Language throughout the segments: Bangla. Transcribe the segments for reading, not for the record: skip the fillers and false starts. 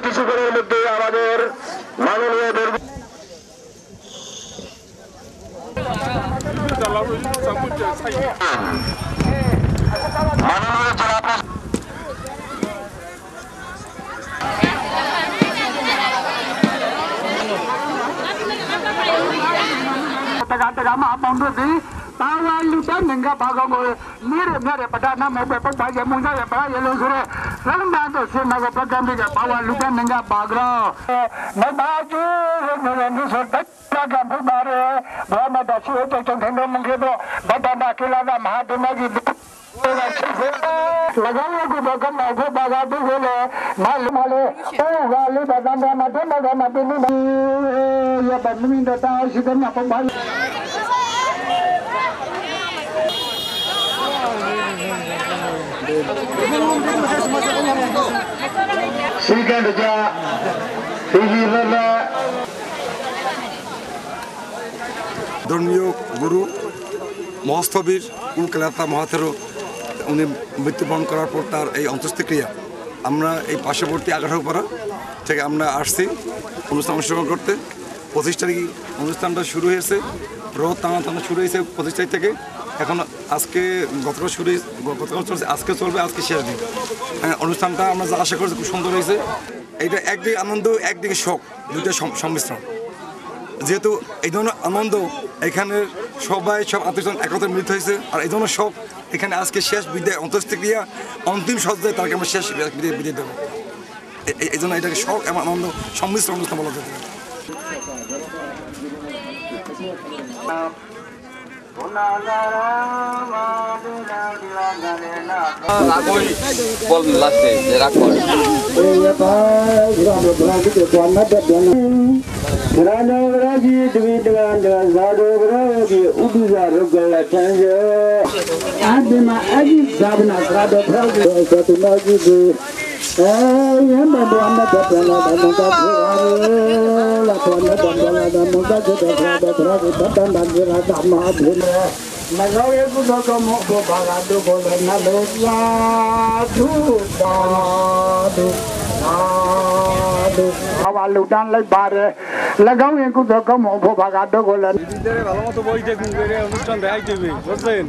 কিছুক্ষণের মধ্যে আমাদের মাননীয় Bawah lupa nengah bagang gue mirip mirip pada nama beberapa bagai muda ya pada yang lusuh lalu bantu sih naga program dia bawah lupa nengah bagra nampaknya lusuh program baru bahwa dah sih itu contohnya mungkin tu badan kilada mahadum lagi लगाया को बगम को बगा दे बोले मालूम माले ओ वाले बदन में मत नहीं ये बदमी देता है सीधे ना पंबाई Sigan aja, sihirna. ধর্মীয় গুরু মহস্তবীর উল্কালতা মহাতেরো উনি মৃত্যুবরণ করার পর তার এই অন্ত্যেষ্টিক্রিয়া আমরা এই পার্শ্ববর্তী আগারপাড়া থেকে আমরা আসছি অনুষ্ঠান অংশগ্রহণ করতে। 25 তারিখ অনুষ্ঠানটা শুরু হয়েছে, রথ টানা শুরু হয়েছে 25 তারিখ থেকে। এখন আজকে গতকাল চলছে, আজকে চলবে, আজকে শেষ দিন। অনুষ্ঠানটা আমরা যা আশা করছি খুব সুন্দর হয়েছে। এইটা একদিকে আনন্দ, একদিকে শোক, দুইটা সংমিশ্রণ। যেহেতু এই ধরনের আনন্দ এখানের সবাই সব আত্মীয়স্বজন একত্রে মিলিত হয়েছে, আর এই ধরনের শোক এখানে আজকে শেষ বিদায় অন্ত্যেষ্টিক্রিয়া অন্তিম সজ্জায় তাকে আমরা শেষ বিদায় দেবো। এই জন্য এটাকে শোক এবং আনন্দ সংমিশ্রণ অনুষ্ঠান বলা যেতে পারে। লুটান লাই বারে লাগাও একটু দেখো মো ভাগাটো বলেন ভালো মতো বই দেখুন, অনুষ্ঠান দেখাই দেবে বুঝলেন।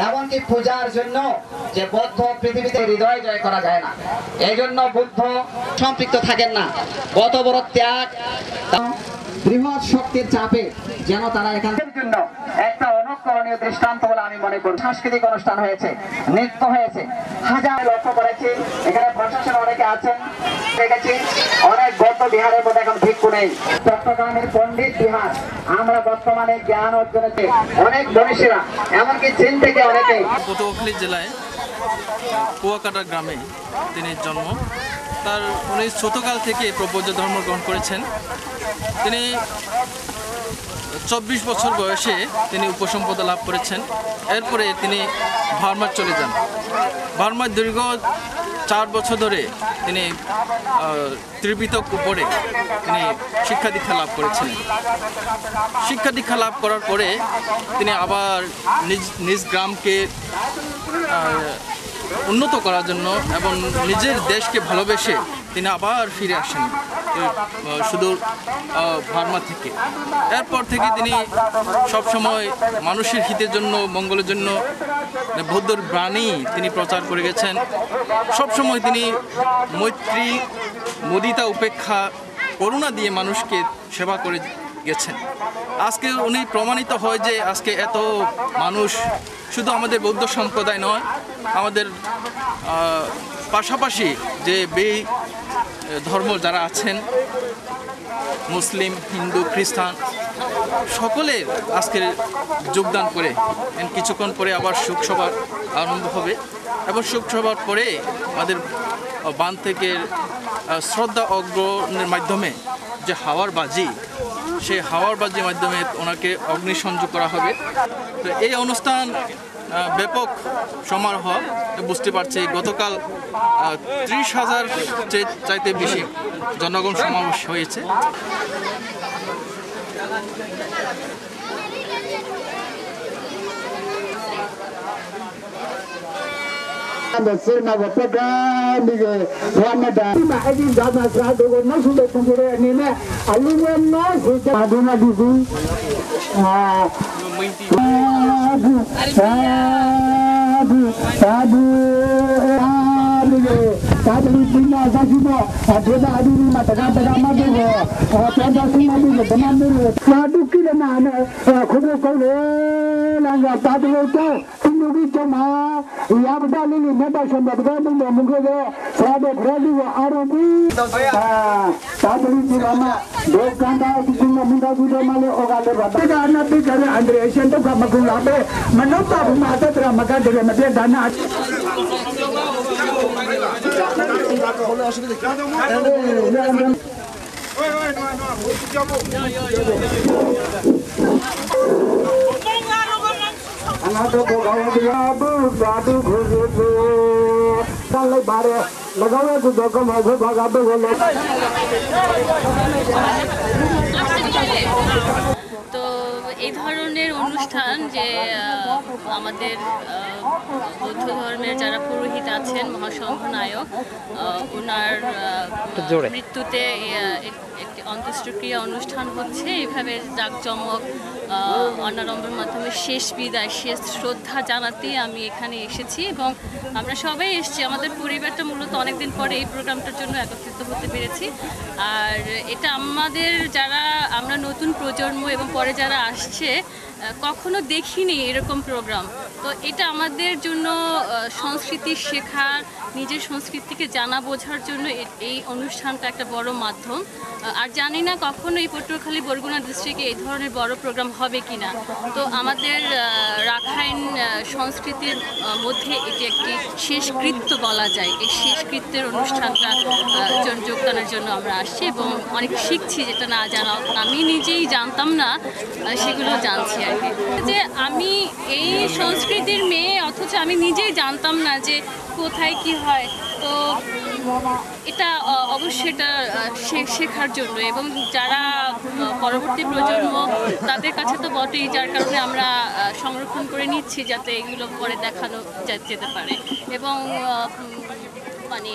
এমনকি পূজার জন্য যে বৌদ্ধ পৃথিবীতে হৃদয় জয় করা যায় না, এই জন্য বুদ্ধ সম্পৃক্ত থাকেন না। কত বড় ত্যাগ, বৃহৎ শক্তির চাপে যেন তারা এখানের জন্য একটা অনুকরণীয় দৃষ্টান্ত বলে আমি মনে করি। সাংস্কৃতিক অনুষ্ঠান হয়েছে, নৃত্য হয়েছে, হাজার লক্ষ্য করেছি এখানে প্রশাসন অনেকে আছেন, দেখেছি অনেক বৌদ্ধ বিহারের মধ্যে এখন ভিক্ষু নেই। চট্টগ্রামের পণ্ডিত বিহার আমরা বর্তমানে জ্ঞান অর্জনেতে অনেক মনীষীরা এমনকি চীন থেকে অনেকে। পটুয়াখালী জেলায় কুয়াকাটা গ্রামে তিনি জন্ম। তার উনি ছোটকাল থেকে প্রপৌজ্য ধর্ম গ্রহণ করেছেন। তিনি 24 বছর বয়সে তিনি উপসম্পদা লাভ করেছেন। এরপরে তিনি ভার্মায় চলে যান। ভার্মায় দীর্ঘ 4 বছর ধরে তিনি ত্রিপিটক উপরে তিনি শিক্ষা দীক্ষা লাভ করেছিলেন। শিক্ষা দীক্ষা লাভ করার পরে তিনি আবার নিজ গ্রামকে উন্নত করার জন্য এবং নিজের দেশকে ভালোবেসে তিনি আবার ফিরে আসেন সুদূর ভার্মা থেকে। এরপর থেকে তিনি সবসময় মানুষের হিতের জন্য, মঙ্গলের জন্য বৌদ্ধর বাণী তিনি প্রচার করে গেছেন। সবসময় তিনি মৈত্রী, মুদিতা, উপেক্ষা, করুণা দিয়ে মানুষকে সেবা করে গেছেন। আজকে উনি প্রমাণিত হয় যে আজকে এত মানুষ শুধু আমাদের বৌদ্ধ সম্প্রদায় নয়, আমাদের পাশাপাশি যে ধর্ম যারা আছেন, মুসলিম, হিন্দু, খ্রিস্টান, সকলের আজকের যোগদান করে কিছুক্ষণ পরে আবার শোকসভার আরম্ভ হবে এবং শোকসভার পরে আমাদের বান থেকে শ্রদ্ধা অগ্রহণের মাধ্যমে যে হাওয়ার বাজি, সেই হাওয়ার বাজির মাধ্যমে ওনাকে অগ্নিসংযোগ করা হবে। তো এই অনুষ্ঠান ব্যাপক সমারোহ, বুঝতে পারছি গতকাল 30,000 চাইতে বেশি জনগণ সমাবেশ হয়েছে। Sena Wapaka, Wanada, Adi Dana Sado, no Sudan, and Aluminum, no, Aduna Dizu. তো এই ধরনের অনুষ্ঠান যে আমাদের বৌদ্ধ ধর্মের যারা পুরোহিত আছেন মহাসংঘ নায়ক ওনার মৃত্যুতে একটি অন্ত্যেষ্টিক্রিয়া অনুষ্ঠান হচ্ছে এইভাবে জাঁকজমক অনাড়ম্বরের মাধ্যমে শেষ বিদায় শেষ শ্রদ্ধা জানাতেই আমি এখানে এসেছি এবং আমরা সবাই এসেছি আমাদের পরিবারটা মূলত অনেকদিন পরে এই প্রোগ্রামটার জন্য একত্রিত হতে পেরেছি আর এটা আমাদের যারা আমরা নতুন প্রজন্ম এবং পরে যারা আসছে কখনো দেখিনি এরকম প্রোগ্রাম তো এটা আমাদের জন্য সংস্কৃতি শেখার নিজের সংস্কৃতিকে জানা বোঝার জন্য এই অনুষ্ঠানটা একটা বড় মাধ্যম আর জানি না কখনো এই পটুয়াখালী বরগুনা ডিস্ট্রিক্টে এই ধরনের বড় প্রোগ্রাম হবে কি না তো আমাদের রাখাইন সংস্কৃতির মধ্যে এটি একটি শেষকৃত্য বলা যায় এই শেষকৃত্যের অনুষ্ঠানটা যোগদানের জন্য আমরা আসছি এবং অনেক শিখছি যেটা না জানা আমি নিজেই জানতাম না সেগুলো জানছি আর কি যে আমি এই সংস্কৃতির মেয়ে অথচ আমি নিজেই জানতাম না যে কোথায় কি হয় তো এটা অবশ্যই এটা শেখার জন্য এবং যারা পরবর্তী প্রজন্ম তাদের কাছে তো বটেই যার কারণে আমরা সংরক্ষণ করে নিচ্ছি যাতে এগুলো পরে দেখানো যেতে পারে এবং মানে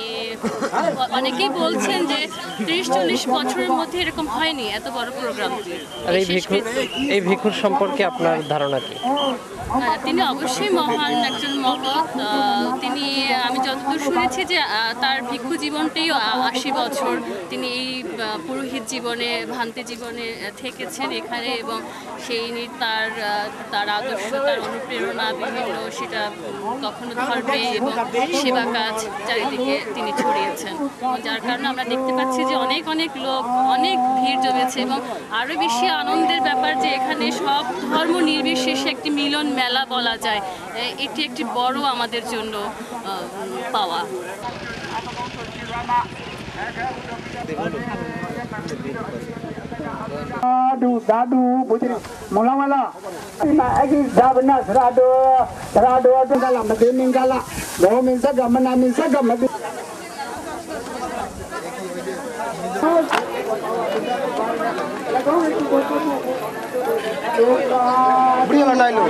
অনেকেই বলছেন যে 30-40 বছরের মধ্যে এরকম হয়নি এত বড় প্রোগ্রাম আর এই ভিক্ষুর সম্পর্কে আপনার ধারণা কি তিনি অবশ্যই মহান একজন মহৎ তিনি আমি যতদূর শুনেছি যে তার ভিক্ষু জীবনটাই 80 বছর তিনি এই পুরোহিত জীবনে ভ্রান্তি জীবনে থেকেছেন এখানে এবং সেই তার আদর্শ তার অনুপ্রেরণা বিভিন্ন সেটা কখনো ধর্মে এবং সেবা কাজ চারিদিকে তিনি ছড়িয়েছেন যার কারণে আমরা দেখতে পাচ্ছি যে অনেক অনেক লোক অনেক ভিড় জমেছে এবং আরও বেশি আনন্দের ব্যাপার যে এখানে সব ধর্ম নির্বিশেষে একটি মিলন মেলা বলা যায় এটি একটি বড় আমাদের জন্য পাওয়া দাদু বুঝলি মোলামালা agi dabna rado rado gala madin gala do min sa gamna min sa gamna bria nailo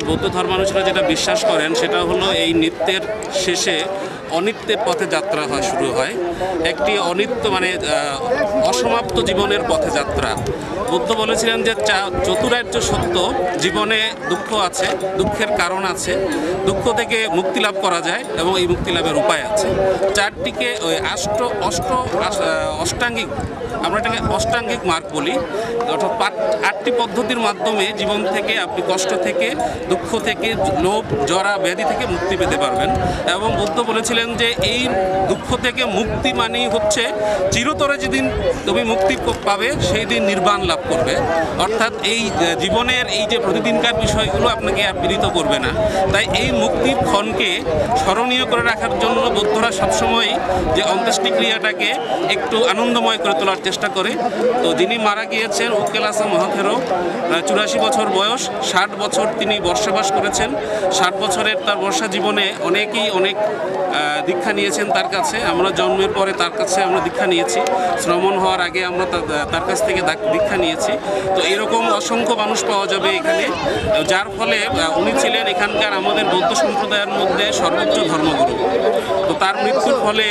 বৌদ্ধ ধর্মানুসারে যেটা বিশ্বাস করেন সেটা হলো এই নৃত্যের শেষে অনিত্যের পথে যাত্রা শুরু হয়, একটি অনিত্য মানে অসমাপ্ত জীবনের পথে যাত্রা। বুদ্ধ বলেছিলেন যে চতুরার্য সত্য, জীবনে দুঃখ আছে, দুঃখের কারণ আছে, দুঃখ থেকে মুক্তি লাভ করা যায় এবং এই মুক্তি লাভের উপায় আছে। চারটিকে ওই অষ্টাঙ্গিক, আমরা এটাকে অষ্টাঙ্গিক মার্গ বলি, অর্থাৎ 8টি পদ্ধতির মাধ্যমে জীবন থেকে আপনি কষ্ট থেকে, দুঃখ থেকে, লোভ, জরা, ব্যাধি থেকে মুক্তি পেতে পারবেন। এবং বুদ্ধ বলেছিলেন যে এই দুঃখ থেকে মুক্তি মানেই হচ্ছে চিরতরে যেদিন তুমি মুক্তি পাবে সেই দিন নির্বাণ লাভ করবে। অর্থাৎ এই জীবনের এই যে প্রতিদিনকার বিষয়গুলো আপনাকে আর পীড়িত করবে না। তাই এই মুক্তির ক্ষণকে স্মরণীয় করে রাখার জন্য বৌদ্ধরা সবসময় যে অন্ত্যেষ্টি ক্রিয়াটাকে একটু আনন্দময় করে তোলার চেষ্টা করে। তো যিনি মারা গিয়েছেন উকেলাসা মহাথেরো, 84 বছর বয়স, 60 বছর তিনি বর্ষবাস করেছেন। 60 বছরের তার বর্ষা জীবনে অনেকেই অনেক দীক্ষা নিয়েছেন তার কাছে। আমরা জন্মের পরে তার কাছে আমরা দীক্ষা নিয়েছি, শ্রমণ হওয়ার আগে আমরা তার কাছ থেকে দীক্ষা নিয়েছি। তো এরকম অসংখ্য মানুষ পাওয়া যাবে এখানে, যার ফলে উনি ছিলেন এখানকার আমাদের বৌদ্ধ সম্প্রদায়ের মধ্যে সর্বোচ্চ ধর্মগুরু। তো তার মৃত্যুর ফলে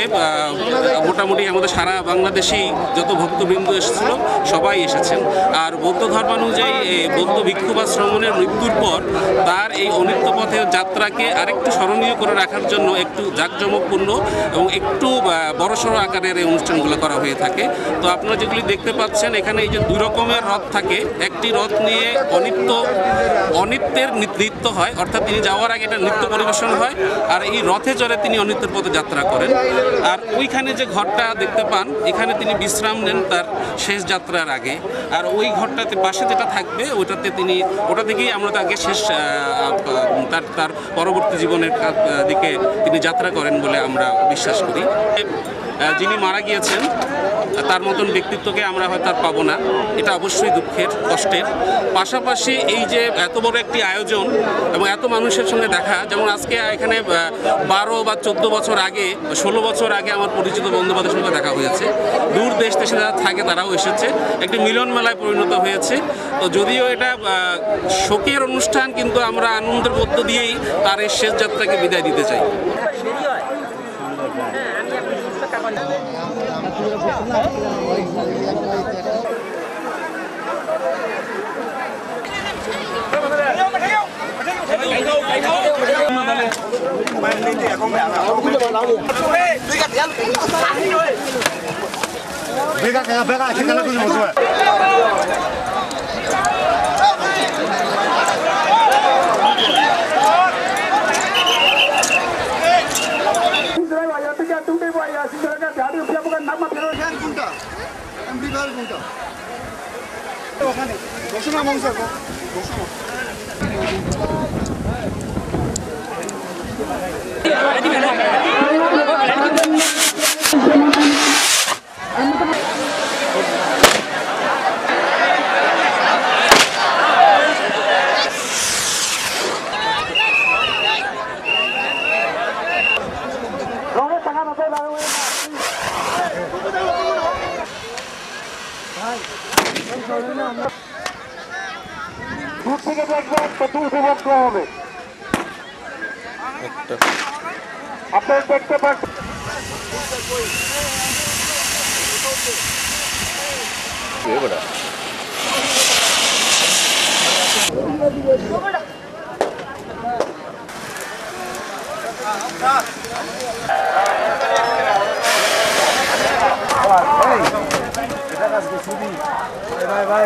মোটামুটি আমাদের সারা বাংলাদেশেই যত ভক্তবৃন্দ এসেছিল সবাই এসেছেন। আর বৌদ্ধ ধর্মানুযায়ী বৌদ্ধ ভিক্ষু বা শ্রমণের মৃত্যুর পর তার এই অনিত্য পথের যাত্রাকে আরেকটু স্মরণীয় করে রাখার জন্য একটু জাঁকজমকপূর্ণ এবং একটু বড়সড় আকারের এই অনুষ্ঠানগুলো করা হয়ে থাকে। তো আপনারা যেগুলি দেখতে পাচ্ছেন এখানে এই যে 2 রকমের রথ থাকে, একটি রথ নিয়ে অনিত্যের নৃত্য হয়, অর্থাৎ তিনি যাওয়ার আগে একটা নৃত্য পরিবেশন হয়, আর এই রথে চড়ে তিনি অনিত্যের পথে যাত্রা করেন। আর ওইখানে যে ঘরটা দেখতে পান এখানে তিনি বিশ্রাম নেন তার শেষ যাত্রার আগে। আর ওই ঘরটাতে পাশে যেটা থাকবে ওটা থেকেই আমরা তাকে শেষ তার পরবর্তী জীবনের দিকে তিনি যাত্রা করেন বলে আমরা বিশ্বাস করি। যিনি মারা গিয়েছেন তার মতন ব্যক্তিত্বকে আমরা হয়তো আর পাবো না, এটা অবশ্যই দুঃখের, কষ্টের। পাশাপাশি এই যে এত বড় একটি আয়োজন এবং এত মানুষের সঙ্গে দেখা, যেমন আজকে এখানে 12 বা 14 বছর আগে, 16 বছর আগে আমার পরিচিত বন্ধুবান্ধবের সঙ্গে দেখা হয়েছে, দূর দেশ দেশে যারা থাকে তারাও এসেছে, একটি মিলন মেলায় পরিণত হয়েছে। তো যদিও এটা শোকের অনুষ্ঠান, কিন্তু আমরা আনন্দের মধ্য দিয়েই তার এই শেষ যাত্রাকে বিদায় দিতে চাই। দূর থেকে দেখবেন তো তুলসী বক্ত হবে, আপনারা দেখতে পাচ্ছেন। ভাই